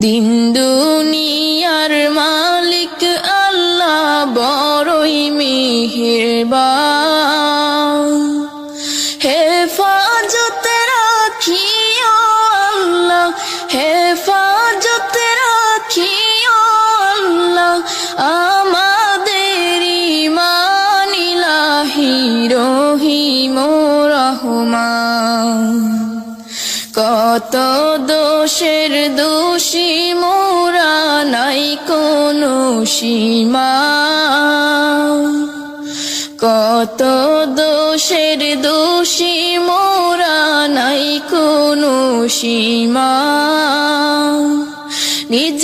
দিন দুনিয়ার মালিক আল্লাহ বড়ই মেহেরবান, হেফাজত রাখিও আল্লাহ, হেফাজত রাখিও আল্লাহ আমাদের ঈমান ইলাহি রহিম রহমান। কত দোষের দোষী মোরা নাই কোনো সীমা, কত দোষের দোষী মোরা নাই কোনো সীমা। নিজ